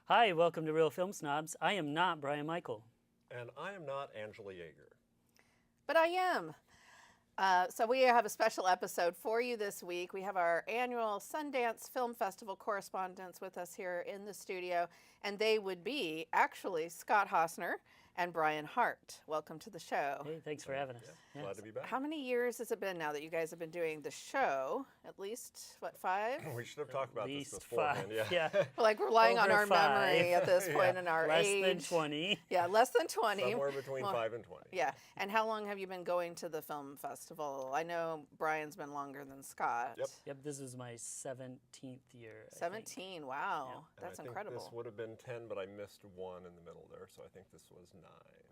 Hi, welcome to Real Film Snobs. I am not Brian Michael. And I am not Angela Yeager. But I am. So we have a special episode for you this week. We have our annual Sundance Film Festival correspondents with us here in the studio, and they would be actually Scott Hossner and Brian Hart. Welcome to the show. Hey, thanks for having us. Yeah, glad to be back. How many years has it been now that you guys have been doing the show? At least, what, 5? We should have talked about this Least beforehand. 5. Yeah. We're like relying on Over our 5. memory at this point in our Less age. than 20. Yeah, less than 20. Somewhere between 5 and 20. Yeah. And how long have you been going to the film festival? I know Brian's been longer than Scott. Yep, this is my 17th year. I think. 17, wow. And That's I think incredible. This would have been 10, but I missed 1 in the middle there, so I think this was 9.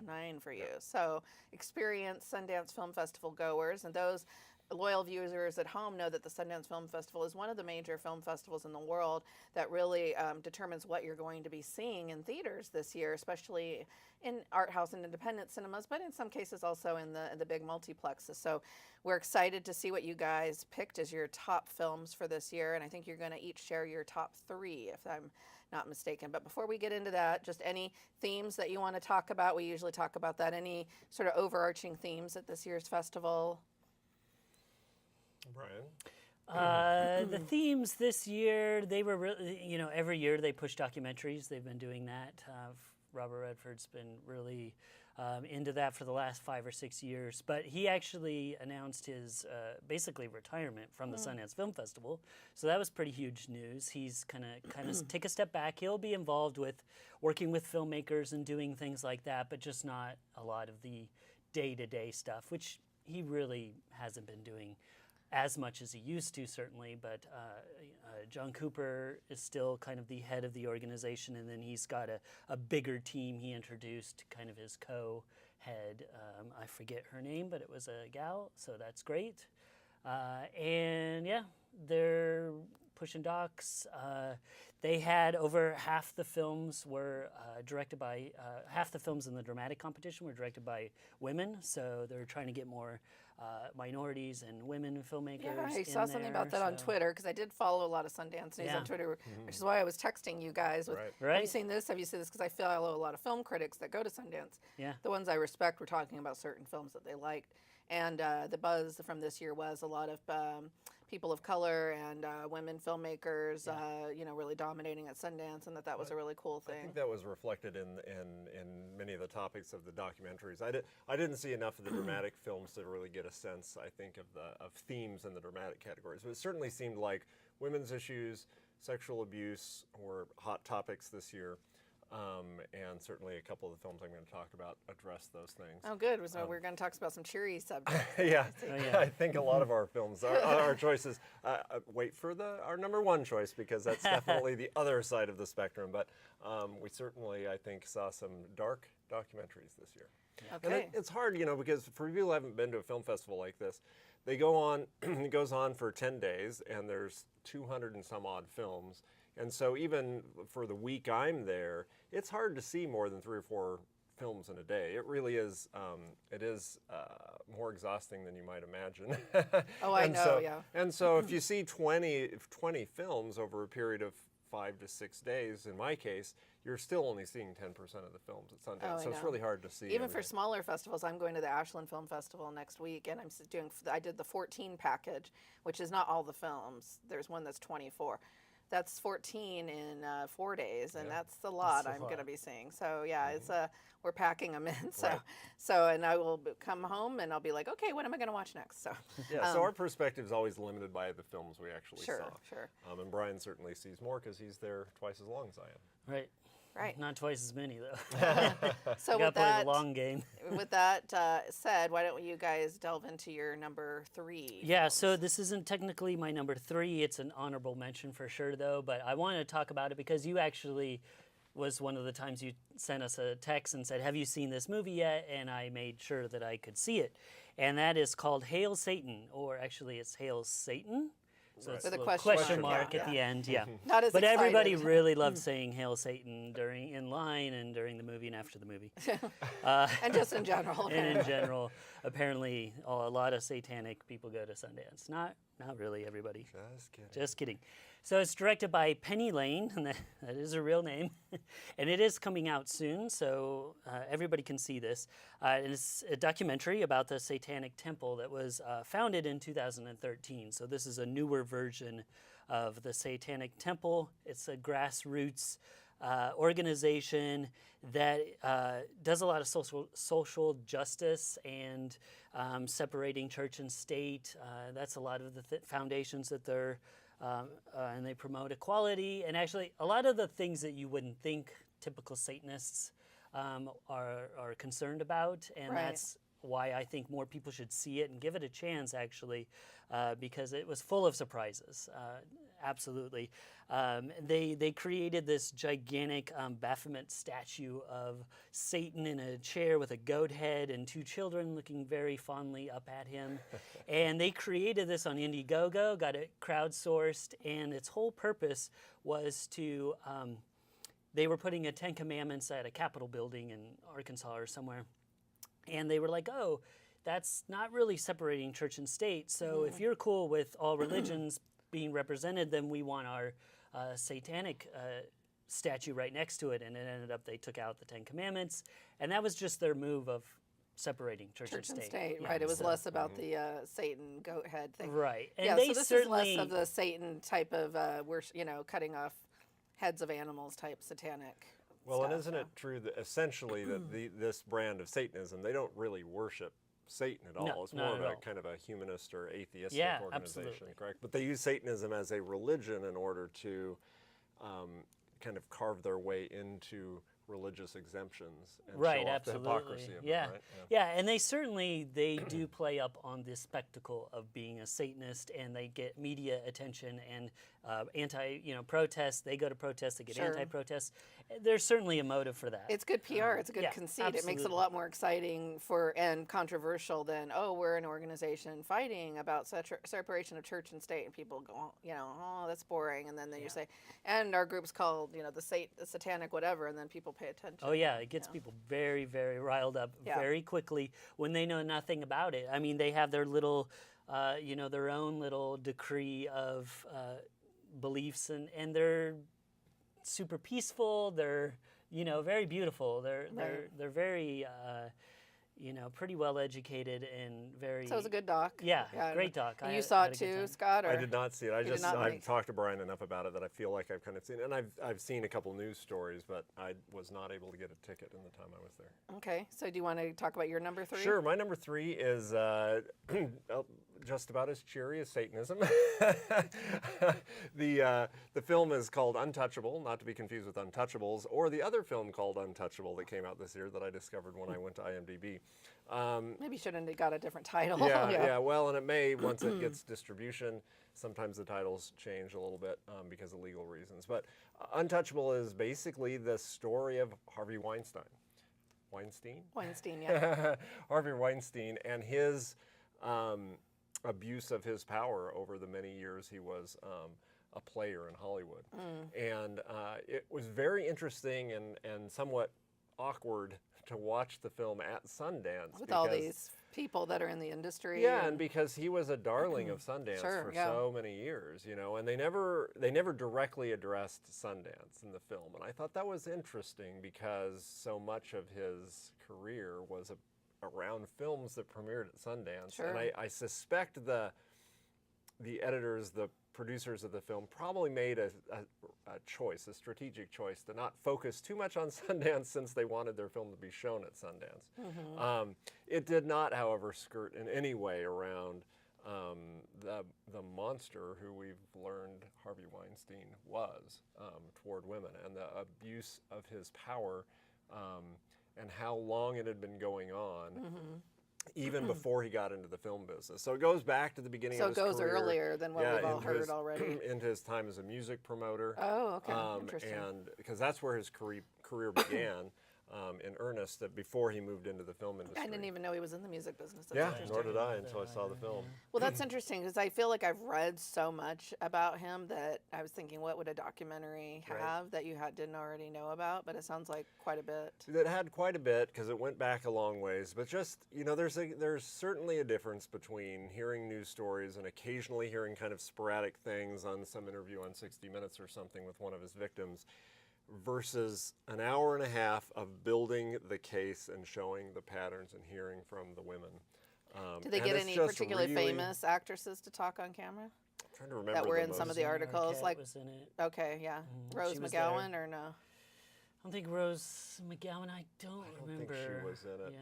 9 for you. So experienced Sundance Film Festival goers, and those loyal viewers at home know that the Sundance Film Festival is one of the major film festivals in the world that really determines what you're going to be seeing in theaters this year, especially in art house and independent cinemas, but in some cases also in the big multiplexes. So we're excited to see what you guys picked as your top films for this year, and I think you're going to each share your top 3 if I'm not mistaken. But before we get into that, just any themes that you want to talk about. We usually talk about that. Any sort of overarching themes at this year's festival? Brian? The themes this year, they were really, every year they push documentaries. They've been doing that. Robert Redford's been really into that for the last 5 or 6 years. But he actually announced his basically retirement from the Sundance Film Festival. So that was pretty huge news. He's kind of take a step back. He'll be involved with working with filmmakers and doing things like that, but just not a lot of the day-to-day stuff, which he really hasn't been doing as much as he used to, certainly, but John Cooper is still kind of the head of the organization, and then he's got a bigger team he introduced, kind of his co-head. I forget her name, but it was a gal, so that's great. And yeah, they're pushing docs. They had over half the films were directed by, half the films in the dramatic competition were directed by women, so they're trying to get more minorities and women filmmakers. Yeah, I saw something about that on Twitter because I did follow a lot of Sundance news on Twitter, which is why I was texting you guys. With, Have you seen this? Have you seen this? Because I follow a lot of film critics that go to Sundance. Yeah. The ones I respect were talking about certain films that they liked. And the buzz from this year was a lot of people of color and women filmmakers, really dominating at Sundance, and that was a really cool thing. I think that was reflected in many of the topics of the documentaries. I didn't see enough of the dramatic films to really get a sense, I think, of themes in the dramatic categories. But it certainly seemed like women's issues, sexual abuse were hot topics this year. And certainly a couple of the films I'm going to talk about address those things. Oh, good. So we're going to talk about some cheery subjects. Yeah. I think a lot of our films, our choices, wait for our number 1 choice because that's definitely the other side of the spectrum. But we certainly, I think, saw some dark documentaries this year. Okay. And it's hard, because for people who haven't been to a film festival like this, they go on, it goes on for 10 days, and there's 200 and some odd films. And so even for the week I'm there, it's hard to see more than 3 or 4 films in a day. It really is, more exhausting than you might imagine. Oh, I know, yeah. And so if you see 20 films over a period of 5 to 6 days, in my case, you're still only seeing 10% of the films at Sundance. So it's really hard to see. Even for smaller festivals, I'm going to the Ashland Film Festival next week, and I did the 14 package, which is not all the films. There's one that's 24. That's 14 in 4 days, and that's a lot I'm going to be seeing. So yeah, it's we're packing them in. So and I will come home and I'll be like, okay, what am I going to watch next? So yeah, so our perspective is always limited by the films we actually saw. Sure. And Brian certainly sees more because he's there twice as long as I am. Right. Not twice as many, though. So with that, play the long game. With that said, why don't you guys delve into your number 3? Yeah, so this isn't technically my number 3. It's an honorable mention for sure, though. But I wanted to talk about it because you actually was one of the times you sent us a text and said, have you seen this movie yet? And I made sure that I could see it. And that is called Hail Satan, or actually it's Hail Satan. So it's with a a question mark at the end, yeah. Not as but excited. Everybody really loved saying Hail Satan in line and during the movie and after the movie. And just in general. And in general, apparently a lot of satanic people go to Sundance. Not not really, everybody. Just kidding. Just kidding. So it's directed by Penny Lane, and that is her real name, and it is coming out soon, so everybody can see this. And it's a documentary about the Satanic Temple that was founded in 2013. So this is a newer version of the Satanic Temple. It's a grassroots organization that does a lot of social justice and separating church and state. That's a lot of the foundations that they're and they promote equality, and actually a lot of the things that you wouldn't think typical Satanists are concerned about, and Right. that's why I think more people should see it and give it a chance, actually, because it was full of surprises. Absolutely. They created this gigantic Baphomet statue of Satan in a chair with a goat head and two children looking very fondly up at him. And they created this on Indiegogo, got it crowdsourced, and its whole purpose was to, they were putting a 10 Commandments at a Capitol building in Arkansas or somewhere. And they were like, oh, that's not really separating church and state. So if you're cool with all religions being represented, then we want our satanic statue right next to it. And it ended up they took out the 10 Commandments. And that was just their move of separating church and state. Yeah, right? It was so- less about the Satan goat head thing. Right. And Yeah, they so this certainly, is less of the Satan type of cutting off heads of animals type satanic. Well, and stuff, isn't so. it true that essentially that this brand of Satanism, they don't really worship Satan at all. No, It's not more of at a all. kind of a humanist or atheistic Yeah, organization, absolutely. correct? But they use Satanism as a religion in order to kind of carve their way into religious exemptions and right, show off absolutely. the hypocrisy of yeah. it, right? Yeah, and they do play up on this spectacle of being a Satanist, and they get media attention and protests. They go to protests, they get Sure. anti-protests. There's certainly a motive for that. It's good PR. It's a good yeah, conceit. It makes it a absolutely. lot more exciting and controversial than, oh, we're an organization fighting about separation of church and state, and people go, oh, that's boring, and then you say, and our group's called, the satanic whatever, and then people pay attention. Oh yeah, it gets people very, very riled up Yeah. very quickly when they know nothing about it. I mean, they have their little, their own little decree of beliefs, and they're super peaceful. They're, very beautiful. They're very, pretty well educated and very. So it was a good doc. Yeah, great doc. And I you saw had it a good too, time. Scott? Or? I did not see it. did not I've make- talked to Brian enough about it that I feel like I've kind of seen it, and I've seen a couple news stories, but I was not able to get a ticket in the time I was there. Okay, so do you want to talk about your number 3? Sure. My number 3 is just about as cheery as Satanism. The film is called Untouchable, not to be confused with Untouchables, or the other film called Untouchable that came out this year that I discovered when I went to IMDb. Maybe you should have got a different title. Yeah. Well, and it may, once it gets distribution, sometimes the titles change a little bit because of legal reasons. But Untouchable is basically the story of Harvey Weinstein. Weinstein, yeah. Harvey Weinstein, and his abuse of his power over the many years he was a player in Hollywood. And it was very interesting and somewhat awkward to watch the film at Sundance. With all these people that are in the industry. Yeah, and because he was a darling of Sundance Sure, for yeah. so many years, and they never directly addressed Sundance in the film, and I thought that was interesting because so much of his career was around films that premiered at Sundance, Sure. and I suspect the editors, the producers of the film probably made a strategic choice to not focus too much on Sundance since they wanted their film to be shown at Sundance. It did not, however, skirt in any way around the monster who we've learned Harvey Weinstein was toward women, and the abuse of his power and how long it had been going on. Even before he got into the film business. So it goes back to the beginning So of it his goes career. earlier than what we've all into heard his- already. Into his time as a music promoter. Oh, okay. Interesting. And because that's where his career began. in earnest that before he moved into the film industry. I didn't even know he was in the music business. That's Yeah, interesting. nor did I until I saw the film. Well, that's interesting because I feel like I've read so much about him that I was thinking, what would a documentary have that you didn't already know about? But it sounds like quite a bit. It had quite a bit because it went back a long ways. But just, there's certainly a difference between hearing news stories and occasionally hearing kind of sporadic things on some interview on 60 Minutes or something with one of his victims versus an hour and a half of building the case and showing the patterns and hearing from the women. Did they get any particularly famous actresses to talk on camera? I'm trying to remember that were in some of the articles? Arquette like, was in it. Okay, yeah. Rose McGowan or no? I don't think Rose McGowan. I don't remember. think she was in it. Yeah.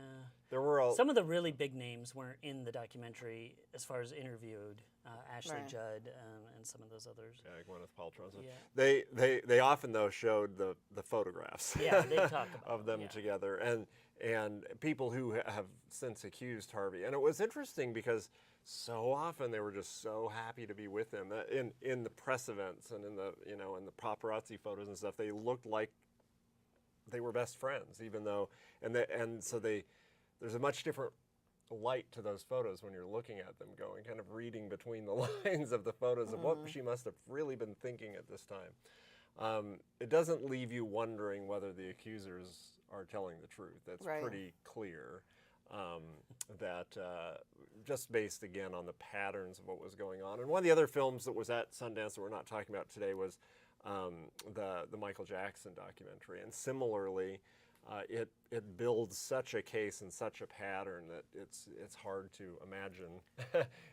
There were some of the really big names weren't in the documentary as far as interviewed. Ashley Judd and some of those others. Yeah, Gwyneth Paltrow. Yeah. They often though showed the photographs. Yeah, they talk about of them together and people who have since accused Harvey. And it was interesting because so often they were just so happy to be with him in the press events and in the in the paparazzi photos and stuff. They looked like they were best friends, even though so there's a much different light to those photos when you're looking at them, going kind of reading between the lines of the photos of what she must have really been thinking at this time. It doesn't leave you wondering whether the accusers are telling the truth. That's pretty clear. That just based again on the patterns of what was going on. And one of the other films that was at Sundance that we're not talking about today was the Michael Jackson documentary. And similarly, it builds such a case and such a pattern that it's hard to imagine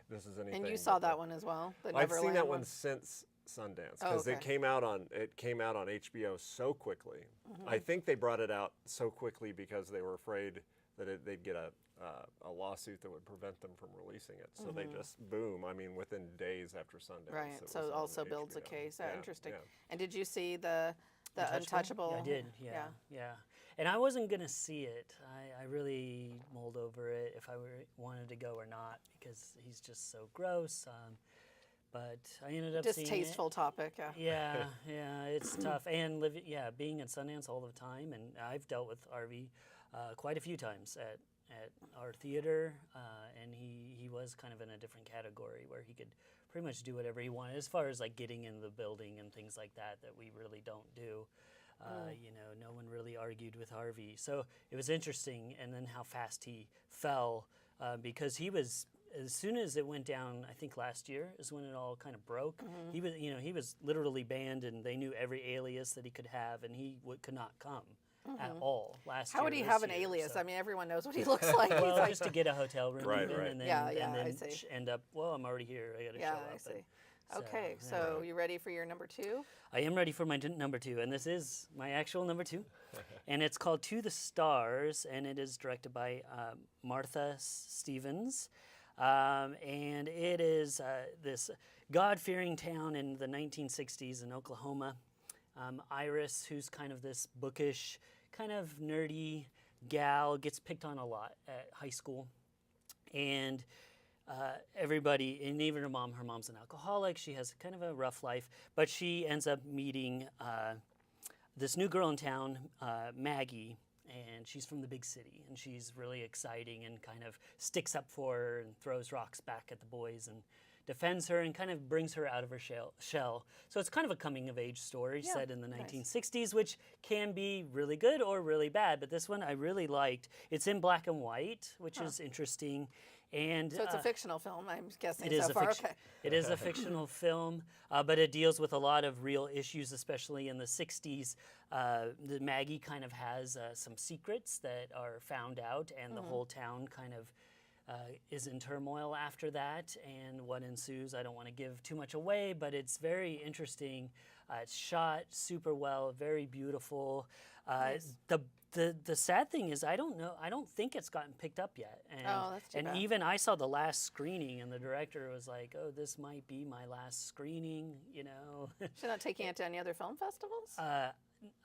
this is anything. And you saw that one as well? I've seen that one since Sundance because it came out on HBO so quickly. I think they brought it out so quickly because they were afraid that they'd get a lawsuit that would prevent them from releasing it. So they just within days after Sundance. Right. So it also builds a case. Yeah, interesting. Yeah. And did you see the Untouchable? Yeah, I did. Yeah. And I wasn't gonna see it. I really mulled over it if I wanted to go or not because he's just so gross. But I ended up seeing it. Distasteful topic. Yeah. Yeah, it's tough. And being at Sundance all the time, and I've dealt with Harvey quite a few times at our theater, and he was kind of in a different category where he could pretty much do whatever he wanted as far as like getting in the building and things like that we really don't do. No one really argued with Harvey. So it was interesting, and then how fast he fell because he was, as soon as it went down, I think last year is when it all kind of broke. He was literally banned, and they knew every alias that he could have, and he could not come at all last year. How would he have an alias? So. I mean, everyone knows what he looks like. Well, like, just to get a hotel room, and then, I see. End up. Well, I'm already here. I got to show up. I see. Okay, so you ready for your number 2? I am ready for my number 2, and this is my actual number 2, and it's called To the Stars, and it is directed by Martha Stevens, and it is this God-fearing town in the 1960s in Oklahoma. Iris, who's kind of this bookish, kind of nerdy gal, gets picked on a lot at high school, and everybody, and even her mom's an alcoholic. She has kind of a rough life, but she ends up meeting this new girl in town, Maggie, and she's from the big city, and she's really exciting and kind of sticks up for her and throws rocks back at the boys and defends her and kind of brings her out of her shell. So it's kind of a coming-of-age story set in the 1960s, which can be really good or really bad, but this one I really liked. It's in black and white, which is interesting. And so it's a fictional film, I'm guessing. It is so far. Okay. It is a fictional film, but it deals with a lot of real issues, especially in the 60s. Maggie kind of has some secrets that are found out, and the whole town kind of is in turmoil after that. And what ensues, I don't want to give too much away, but it's very interesting. It's shot super well, very beautiful. Nice. The sad thing is I don't think it's gotten picked up yet. And, that's too bad. Even I saw the last screening, and the director was like, "Oh, this might be my last screening," She's not taking it to any other film festivals?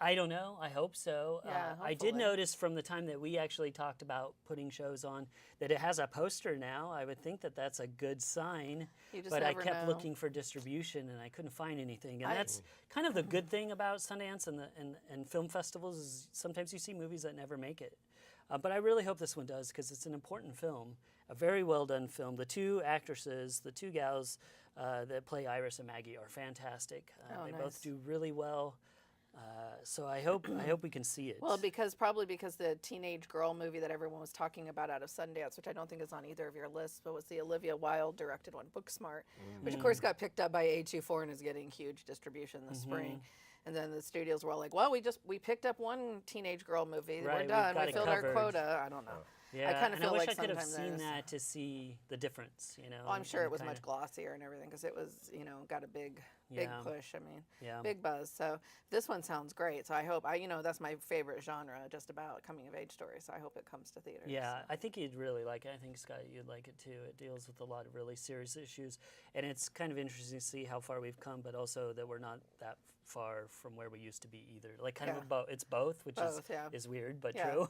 I don't know. I hope so. Yeah, I did hopefully. notice from the time that we actually talked about putting shows on that it has a poster now. I would think that that's a good sign. You just But I never kept know. looking for distribution and I couldn't find anything. And I- that's kind of the good thing about Sundance and film festivals is sometimes you see movies that never make it. But I really hope this one does because it's an important film, a very well done film. The two actresses, the two gals that play Iris and Maggie are fantastic. They nice. both do really well. So I hope we can see it. Well, probably because the teenage girl movie that everyone was talking about out of Sundance, which I don't think is on either of your lists, but was the Olivia Wilde directed one, Booksmart, which of course got picked up by A24 and is getting huge distribution this spring. And then the studios were all like, "Well, we picked up one teenage girl movie. Right, We're we've done. got We it filled our covered." quota." I don't know. yeah, I kind of and feel I wish like I could have sometimes seen there's- that to see the difference. Oh, I'm sure it was kinda- much glossier and everything because it was, got a big Yeah. push. I mean, Yeah. big buzz. So this one sounds great. So I hope that's my favorite genre, just about coming of age stories. So I hope it comes to theaters. Yeah, I think you'd really like it. I think, Scott, you'd like it too. It deals with a lot of really serious issues. And it's kind of interesting to see how far we've come, but also that we're not that far from where we used to be either. Like kind Yeah. of it's both, which Both, yeah. is weird, but Yeah. true.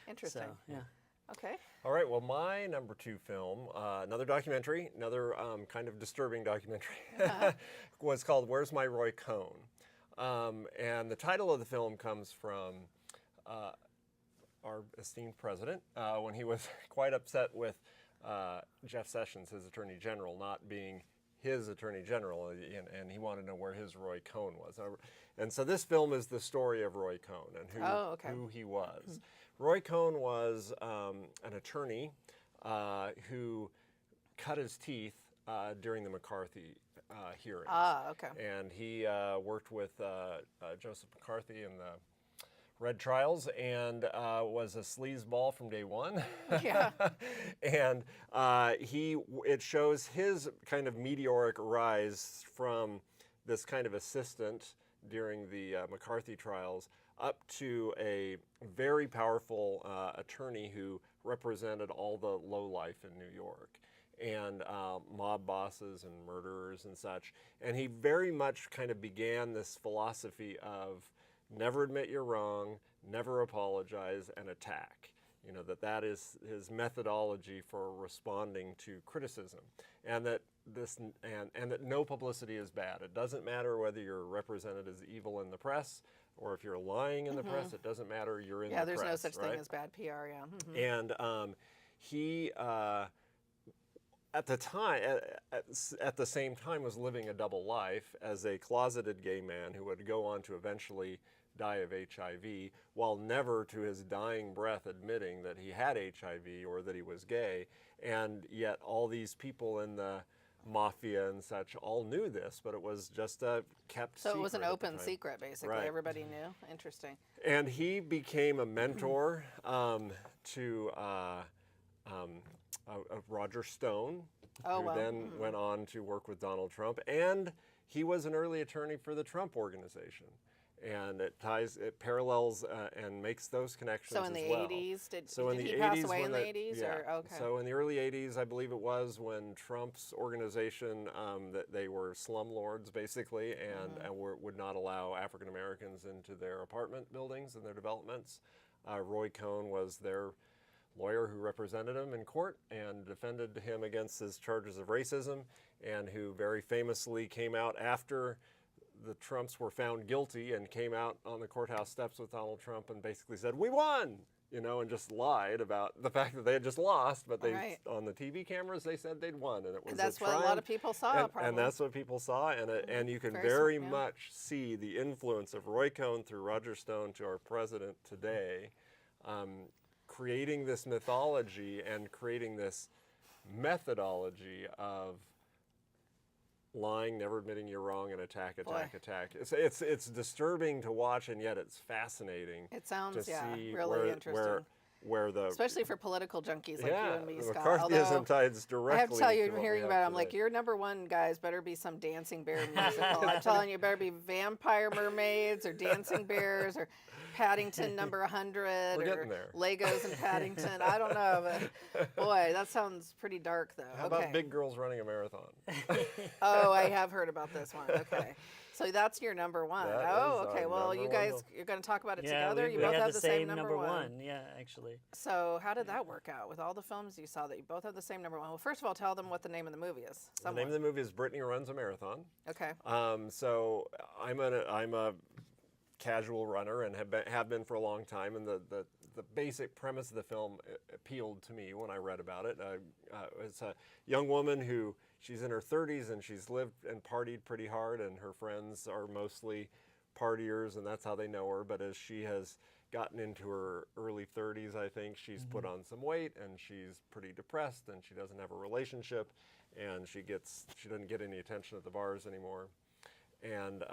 Interesting. So, yeah. Okay. All right, well, my number 2 film, another documentary, another kind of disturbing documentary, was called Where's My Roy Cohn? And the title of the film comes from our esteemed president when he was quite upset with Jeff Sessions, his attorney general, not being his attorney general, and he wanted to know where his Roy Cohn was. And so this film is the story of Roy Cohn and who he was. Roy Cohn was an attorney who cut his teeth during the McCarthy hearings. Ah, okay. And he worked with Joseph McCarthy in the Red Trials and was a sleazeball from day one. Yeah. And it shows his kind of meteoric rise from this kind of assistant during the McCarthy trials up to a very powerful attorney who represented all the lowlife in New York and mob bosses and murderers and such. And he very much kind of began this philosophy of never admit you're wrong, never apologize, and attack. That is his methodology for responding to criticism, and that that no publicity is bad. It doesn't matter whether you're represented as evil in the press or if you're lying in the press. It doesn't matter. You're in the press. Yeah, there's no such right? thing as bad PR. Yeah. Mhm. And he, at the time, at the same time, was living a double life as a closeted gay man who would go on to eventually die of HIV, while never to his dying breath admitting that he had HIV or that he was gay. And yet all these people in the mafia and such all knew this, but it was just a kept secret. So it was an at the open time. secret, basically. Right. Everybody knew. Interesting. And he became a mentor to Roger Stone, Oh, who wow. then went on to work with Donald Trump. And he was an early attorney for the Trump Organization. And it parallels and makes those connections So in as the well. 80s, did So in he the pass 80s, away in when the 80s? yeah. Or, okay. So in the early 80s, I believe it was when Trump's organization, that they were slumlords basically, and would not allow African Americans into their apartment buildings and their developments. Roy Cohn was their lawyer who represented him in court and defended him against his charges of racism, and who very famously came out after the Trumps were found guilty and came out on the courthouse steps with Donald Trump and basically said, "We won!" And just lied about the fact that they had just lost, but they Right. on the TV cameras they said they'd won, and it was And that's a what a lot triumph. of people saw, and, probably. and that's what people saw, and you can Very very smart, yeah. much see the influence of Roy Cohn through Roger Stone to our president today, creating this mythology and creating this methodology of lying, never admitting you're wrong, and attack. It's disturbing to watch, and yet it's fascinating. It sounds, to yeah, see really interesting. where the Especially for political junkies like you and me, Scott. McCarthyism Although, ties directly. I have to tell you, to what we hearing have about it, I'm like, today. your number one guys better be some Dancing Bear musical. I'm telling you, it better be Vampire Mermaids or Dancing Bears or Paddington number 100 We're or getting there. Legos in Paddington. I don't know, but boy, that sounds pretty dark though. How about big girls running a marathon? Oh, I have heard about this one. Okay. So that's your number one. That Oh, is okay. our Well, number you one guys, film. you're going to talk about it Yeah, together. we You both had have the same number one. Yeah, actually. So how did that work out with all the films you saw that you both have the same number one? Well, first of all, tell them what the name of the movie is. The name of the movie is Brittany Runs a Marathon. Okay. So I'm a casual runner and have been for a long time, and the basic premise of the film appealed to me when I read about it. It's a young woman who she's in her 30s and she's lived and partied pretty hard, and her friends are mostly partiers, and that's how they know her. But as she has gotten into her early 30s, I think she's put on some weight and she's pretty depressed, and she doesn't have a relationship, and she doesn't get any attention at the bars anymore, and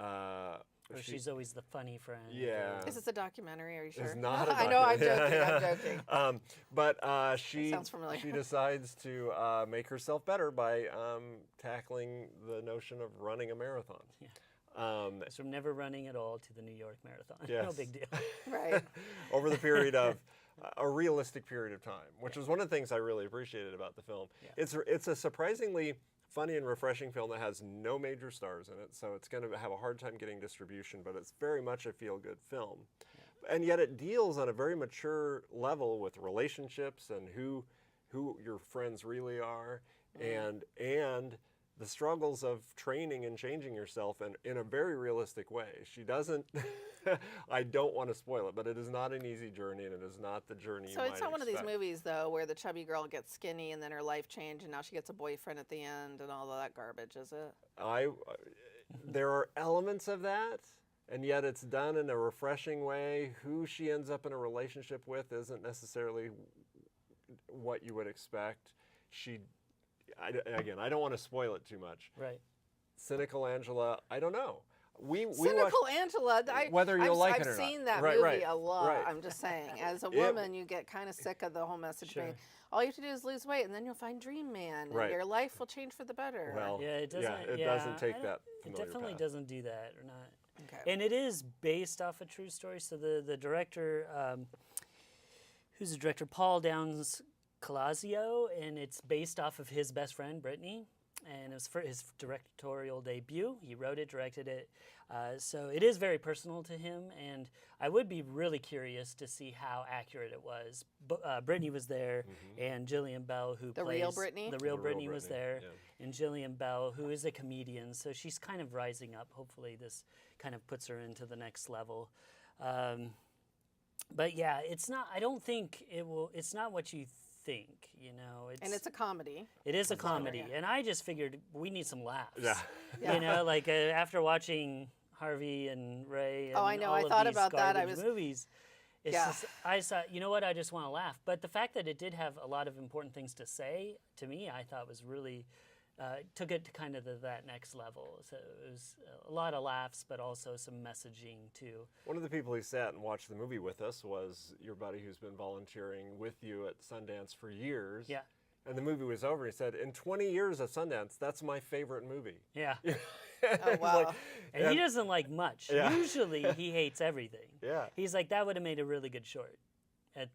She's always the funny friend. Yeah. Is this a documentary? Are you sure? It's not a I know. I'm documentary. joking. I'm joking. But she sounds familiar. she decides to make herself better by tackling the notion of running a marathon. Yeah. It's from never running at all to the New York Marathon. No Yes. big deal. Right. Over the period of a realistic period of time, which was one of the things I really appreciated about the film. Yeah. It's a surprisingly funny and refreshing film that has no major stars in it, so it's going to have a hard time getting distribution, but it's very much a feel-good film. Yeah. And yet it deals on a very mature level with relationships and who your friends really are, and the struggles of training and changing yourself, and in a very realistic way. She doesn't, I don't want to spoil it, but it is not an easy journey, and it is not the journey So you it's might not one of these expect. movies, though, where the chubby girl gets skinny and then her life changed and now she gets a boyfriend at the end and all of that garbage, is it? There are elements of that, and yet it's done in a refreshing way. Who she ends up in a relationship with isn't necessarily what you would expect. Again, I don't want to spoil it too much. Right. Cynical Angela, I don't know. We Cynical watched, Angela. whether you'll like I've it or not. seen that Right, movie right, a lot. right. I'm just saying, as a Yeah. woman, you get kind of sick of the whole message being, all you have to do is lose weight, and then you'll find Dream Man, and Right. your life will change for the better. Well, Yeah, it doesn't. it doesn't take that It familiar definitely path. doesn't do that, or not. Okay. And it is based off a true story. So the director, who's the director, Paul Downs Colaizzo, and it's based off of his best friend Brittany, and it was for his directorial debut. He wrote it, directed it, so it is very personal to him. And I would be really curious to see how accurate it was. Brittany was there, and Jillian Bell, who The plays real Brittany? the real The real Brittany was Brittany, there, yeah. and Jillian Bell, who is a comedian, so she's kind of rising up. Hopefully, this kind of puts her into the next level. But yeah, it's not. I don't think it will. It's not what you think. You know, And it's a comedy. it is a comedy, yeah. and I just figured we need some laughs. Yeah. You know, like after watching Harvey and Ray. And Oh, I know. all I of thought these about that. I garbage was- movies. It's Yeah. just, I thought, you know what? I just want to laugh. But the fact that it did have a lot of important things to say to me, I thought was really took it to kind of that next level. So it was a lot of laughs, but also some messaging too. One of the people who sat and watched the movie with us was your buddy who's been volunteering with you at Sundance for years. Yeah. And the movie was over. He said, in 20 years at Sundance, that's my favorite movie. Yeah. Oh, wow. And he doesn't like much. Yeah. Usually he hates everything. Yeah. He's like, that would have made a really good short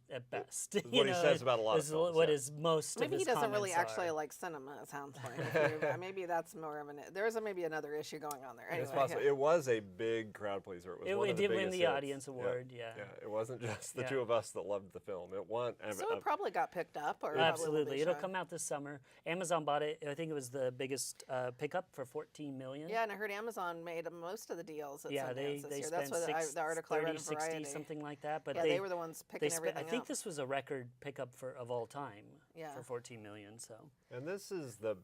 at best. It's what he says about a lot of is films, what yeah. is most Maybe of he his doesn't really comments actually are. like cinema, it sounds like. Maybe that's more of an... There is maybe another issue going on there. Anyway, It's possible. yeah. It was a big crowd pleaser. It was one It of the did win biggest the hits. audience award, yeah. Yeah, it wasn't just the Yeah. two of us that loved the film. It won. So it probably got picked up, or probably will Absolutely. be It'll shown. come out this summer. Amazon bought it. I think it was the biggest pickup for $14 million. Yeah, and I heard Amazon made most of the deals at Yeah, Sundance they this year. spent That's what the article I read 30, in 60, Variety. something like that. But Yeah, they were the ones picking everything I think up. this was a record pickup of all time Yeah. for $14 million. So And this is the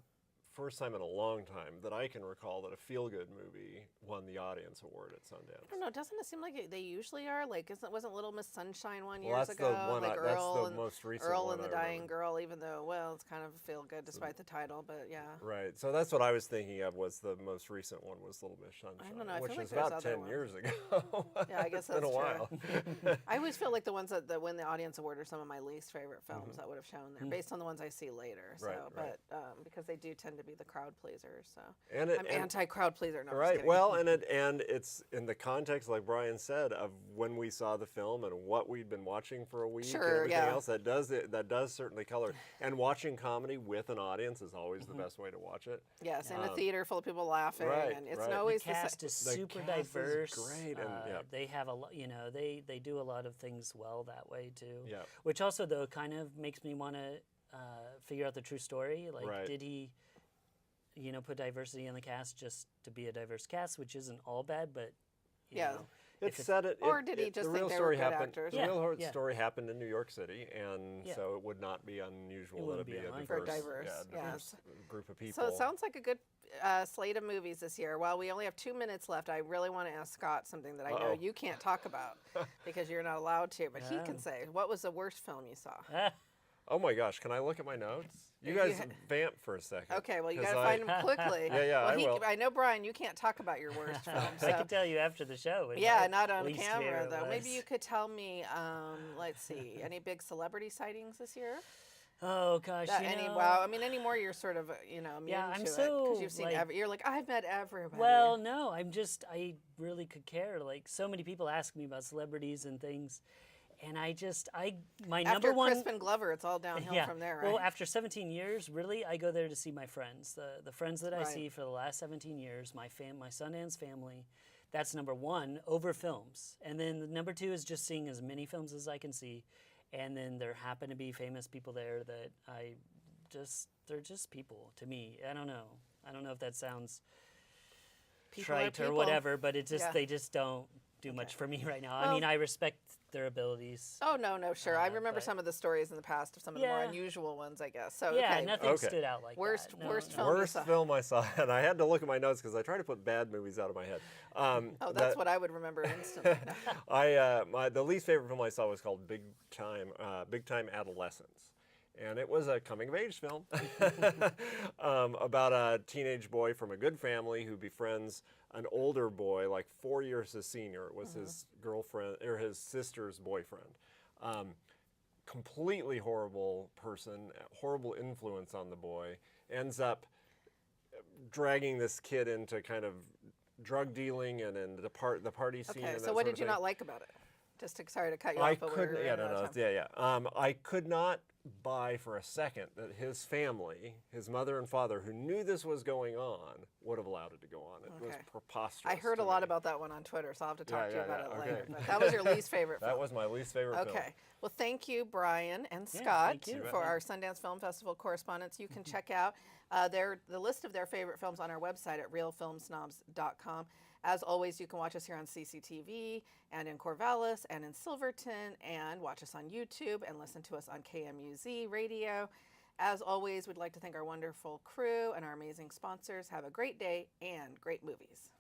first time in a long time that I can recall that a feel-good movie won the audience award at Sundance. I don't know. Doesn't it seem like they usually are? Like, wasn't Little Miss Sunshine one Well, years that's ago? the one. Like That's Earl the and most recent Earl one and the I Dying remember. Girl. Even though, well, it's kind of feel good despite the title, but yeah. Right. So that's what I was thinking of. Was the most recent one was Little Miss Sunshine, don't know, I which feel like is there's about other 10 ones. years ago. Yeah, I guess It's been that's a while. I always feel like the ones that win the audience award are some of my least favorite films that would have shown there, based on the ones I see later. So, Right, right. but because they do tend to be the crowd pleaser. So And I'm anti-crowd pleaser. No, I'm just right. kidding. Well, and it's in the context, like Brian said, of when we saw the film and what we'd been watching for a week and Sure, everything yeah. else. That does certainly color. And watching comedy with an audience is always the best way to watch it. Yes, in a theater full of people laughing, Right, and it's right. always The cast is The super cast is diverse. great, and, yeah. They have a lot, they do a lot of things well that way too. Yeah. Which also though kind of makes me want to figure out the true story. Like, Right. did he, put diversity in the cast just to be a diverse cast, which isn't all bad, but you Yeah. know, It said it. Or did he just the think real they were story good happened, actors? The Yeah, real yeah. story happened in New York City, and Yeah. so it would not be unusual It that wouldn't it be be a unlikely. For diverse, diverse, diverse group of people. So it sounds like a good slate of movies this year. While we only have 2 minutes left, I really want to ask Scott something that I know Uh-oh. you can't talk about because you're not allowed to, but he Oh. can say. What was the worst film you saw? Oh my gosh, can I look at my notes? You If guys you vamp for a second. Okay, well, you 'cause got to find them quickly. Yeah, well, I will. I know, Brian, you can't talk about your worst film. I So. can tell you after the show. what Yeah, my not on least camera, favorite though. Maybe was. you could tell me, let's see, any big celebrity sightings this year? Oh gosh, Wow, I mean, any more you're sort of, immune Yeah, to I'm it. Because so, you've seen, like- you're like, I've met everybody. Well, no, I really could care. Like, so many people ask me about celebrities and things, and my After number one. Crispin Glover, it's all downhill from there, right? Well, after 17 years, really, I go there to see my friends. The friends that I Right. see for the last 17 years, my Sundance family, that's number one over films. And then the number two is just seeing as many films as I can see. And then there happen to be famous people there that they're just people to me. I don't know if that sounds People are trite or people. whatever, but Yeah. they just don't do much for me right now. I Well- mean, I respect their abilities. Oh, no, sure. I remember but- some of the stories in the past of some of the more Yeah. unusual ones, I guess. So, Yeah, okay. nothing Okay. stood out like Worst- that. No, worst no. film you Worst saw. film I saw, and I had to look at my notes because I try to put bad movies out of my head. Oh, that's what I would remember instantly. The least favorite film I saw was called Big Time Adolescence, and it was a coming-of-age film about a teenage boy from a good family who befriends an older boy, like 4 years his senior. It was his girlfriend or his sister's boyfriend. Completely horrible person, horrible influence on the boy. Ends up dragging this kid into kind of drug dealing and in the party scene. Okay, and so that what sort of did you thing. not like about it? Sorry to cut you I off, but couldn't. we're Yeah, running out no, of time. yeah. I could not buy for a second that his family, his mother and father, who knew this was going on, would have allowed it to go on. It was Okay. preposterous. I heard to a lot me. about that one on Twitter, so I'll have to talk to you about it okay. later. But that was your least favorite film. That was my least favorite film. Okay. Well, thank you, Brian and Yeah, Scott, thank you. for our Sundance Film Festival correspondents. You can check out the list of their favorite films on our website at realfilmsnobs.com. As always, you can watch us here on CCTV and in Corvallis and in Silverton, and watch us on YouTube and listen to us on KMUZ Radio. As always, we'd like to thank our wonderful crew and our amazing sponsors. Have a great day and great movies.